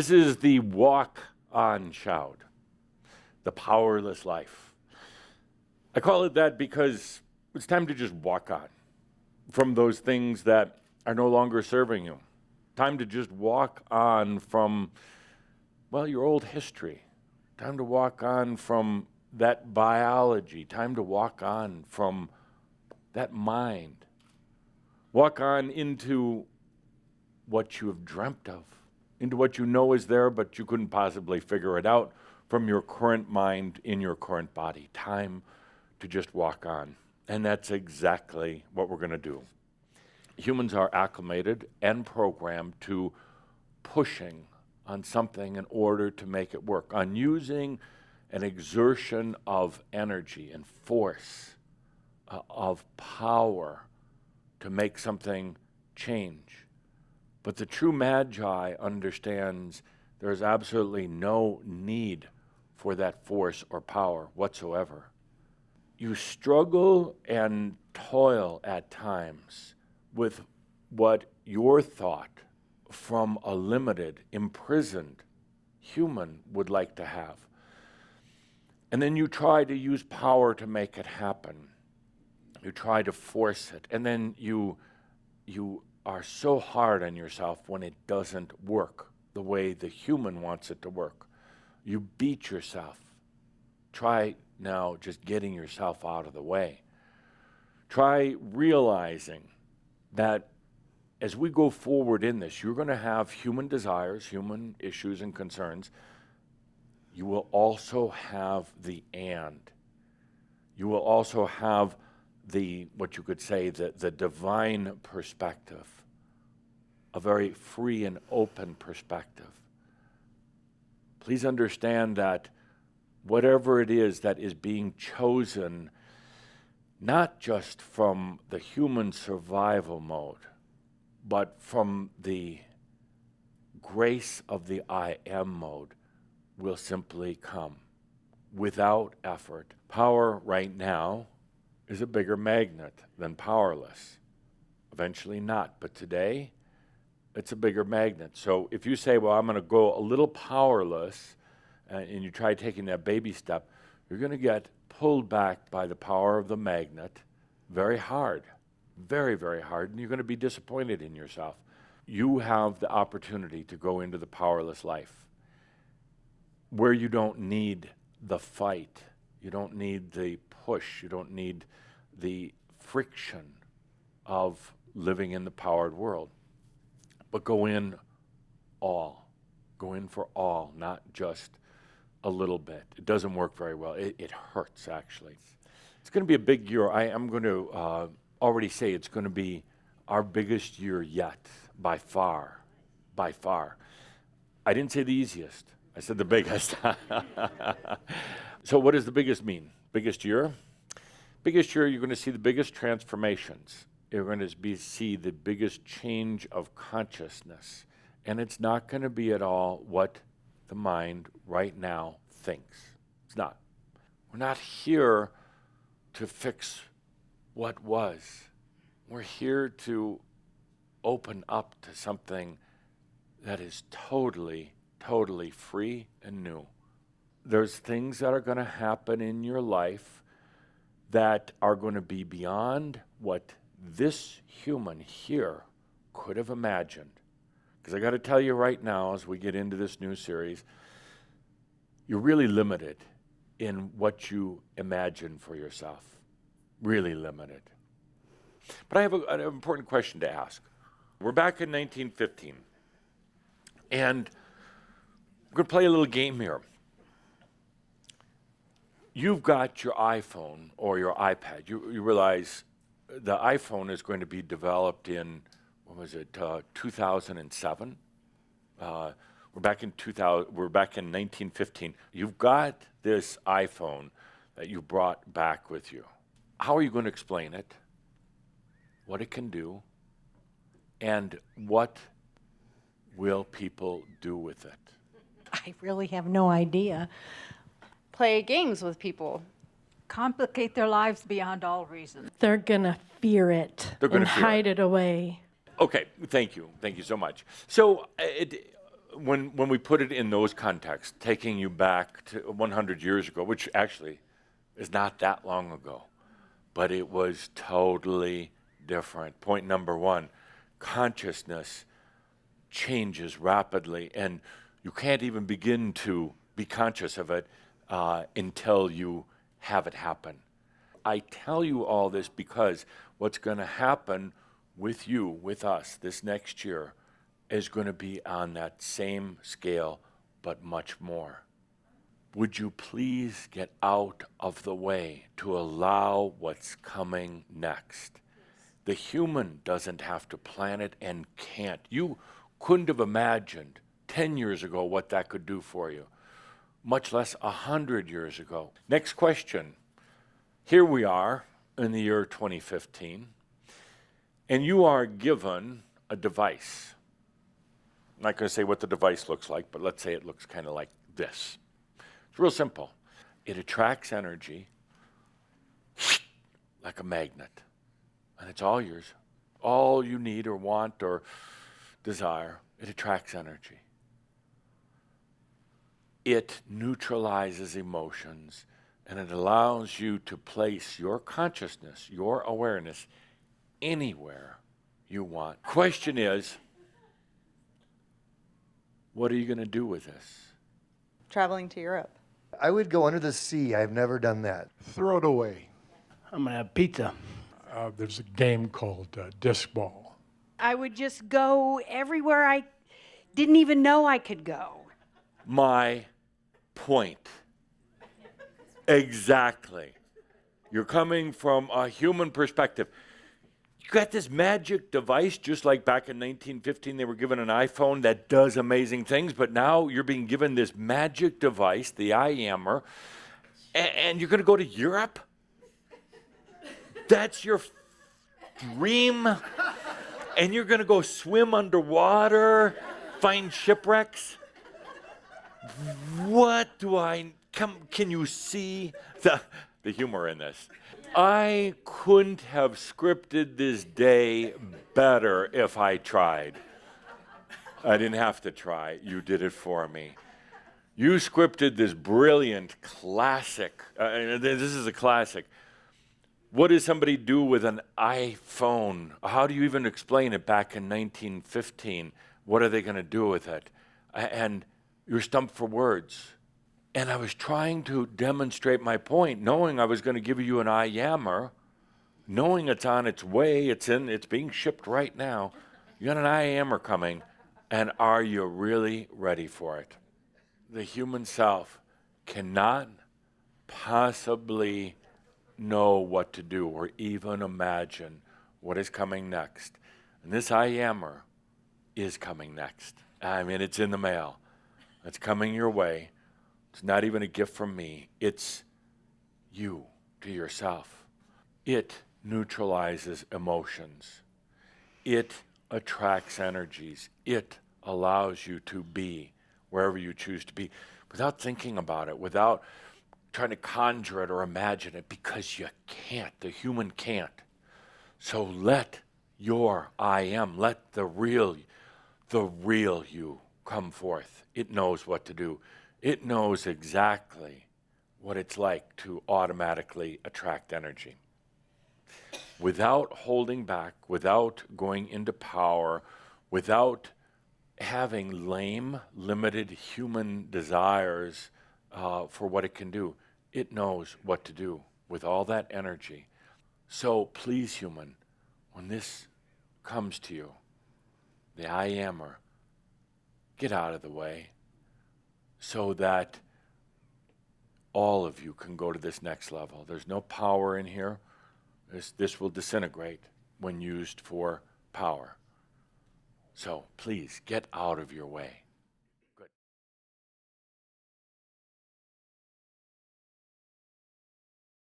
This is the walk on Shoud, the powerless life. I call it that because it's time to just walk on from those things that are no longer serving you. Time to just walk on from, well, your old history. Time to walk on from that biology. Time to walk on from that mind. Walk on into what you have dreamt of, into what you know is there, but you couldn't possibly figure it out from your current mind in your current body. Time to just walk on. And that's exactly what we're going to do. Humans are acclimated and programmed to pushing on something in order to make it work, on using an exertion of energy and force, of power to make something change. But the true magi understands there's absolutely no need for that force or power whatsoever. You struggle and toil at times with what your thought from a limited, imprisoned human would like to have. And then you try to use power to make it happen. You try to force it. And then you are so hard on yourself when it doesn't work the way the human wants it to work. You beat yourself. Try now just getting yourself out of the way. Try realizing that as we go forward in this, you're going to have human desires, human issues and concerns. You will also have the and. You will also have the, what you could say, the divine perspective, a very free and open perspective. Please understand that whatever it is that is being chosen, not just from the human survival mode, but from the grace of the I am mode, will simply come without effort. Power right now is a bigger magnet than powerless. Eventually not, but today it's a bigger magnet. So if you say, well, I'm going to go a little powerless, and you try taking that baby step, you're going to get pulled back by the power of the magnet very hard, very, very hard, and you're going to be disappointed in yourself. You have the opportunity to go into the powerless life where you don't need the fight, you don't need the push, you don't need the friction of living in the powered world, but go in all. Go in for all, not just a little bit. It doesn't work very well. It hurts, actually. It's going to be a big year. I'm going to already say it's going to be our biggest year yet, by far, by far. I didn't say the easiest. I said the biggest. So what does the biggest mean? Biggest year? Biggest year, you're going to see the biggest transformations. You're going to see the biggest change of consciousness. And it's not going to be at all what the mind right now thinks. It's not. We're not here to fix what was. We're here to open up to something that is totally, totally free and new. There's things that are going to happen in your life that are going to be beyond what this human here could have imagined. Because I got to tell you right now, as we get into this new series, you're really limited in what you imagine for yourself. Really limited. But I have an important question to ask. We're back in 1915, and we're going to play a little game here. You've got your iPhone or your iPad. You realize the iPhone is going to be developed in, 2007? We're back in 1915. You've got this iPhone that you brought back with you. How are you going to explain it? What it can do? And what will people do with it? I really have no idea. Play games with people. Complicate their lives beyond all reason. They're going to fear it and hide it away. Okay, thank you so much. So when we put it in those contexts, taking you back to 100 years ago, which actually is not that long ago, but it was totally different. Point number one, consciousness changes rapidly, and you can't even begin to be conscious of it until you have it happen. I tell you all this because what's going to happen with you, with us, this next year is going to be on that same scale, but much more. Would you please get out of the way to allow what's coming next? The human doesn't have to plan it and can't. You couldn't have imagined 10 years ago what that could do for you, much less 100 years ago. Next question. Here we are in the year 2015, and you are given a device. I'm not going to say what the device looks like, but let's say it looks kind of like this. It's real simple. It attracts energy like a magnet, and it's all yours. All you need or want or desire, it attracts energy. It neutralizes emotions, and it allows you to place your consciousness, your awareness, anywhere you want. Question is, what are you going to do with this? Traveling to Europe. I would go under the sea. I've never done that. Throw it away. I'm gonna have pizza. There's a game called disc ball. I would just go everywhere I didn't even know I could go. My point. Exactly. You're coming from a human perspective. You got this magic device, just like back in 1915 they were given an iPhone that does amazing things, but now you're being given this magic device, the I Ammer, and you're going to go to Europe? That's your dream? And you're going to go swim underwater, find shipwrecks? What do I... Can you see the humor in this? I couldn't have scripted this day better if I tried. I didn't have to try. You did it for me. You scripted this brilliant classic. This is a classic. What does somebody do with an iPhone? How do you even explain it back in 1915? What are they going to do with it? And you're stumped for words. And I was trying to demonstrate my point, knowing I was going to give you an I-Yammer, knowing it's on its way, it's being shipped right now. You got an I-Yammer coming, and are you really ready for it? The human self cannot possibly know what to do or even imagine what is coming next. And this I-Yammer is coming next. I mean, it's in the mail. It's coming your way. It's not even a gift from me. It's you to yourself. It neutralizes emotions. It attracts energies. It allows you to be wherever you choose to be without thinking about it, without trying to conjure it or imagine it, because you can't. The human can't. So let your I am, let the real you come forth. It knows what to do. It knows exactly what it's like to automatically attract energy. Without holding back, without going into power, without having lame, limited human desires for what it can do, it knows what to do with all that energy. So please, human, when this comes to you, the I Ammer, get out of the way, so that all of you can go to this next level. There's no power in here. This will disintegrate when used for power. So please get out of your way.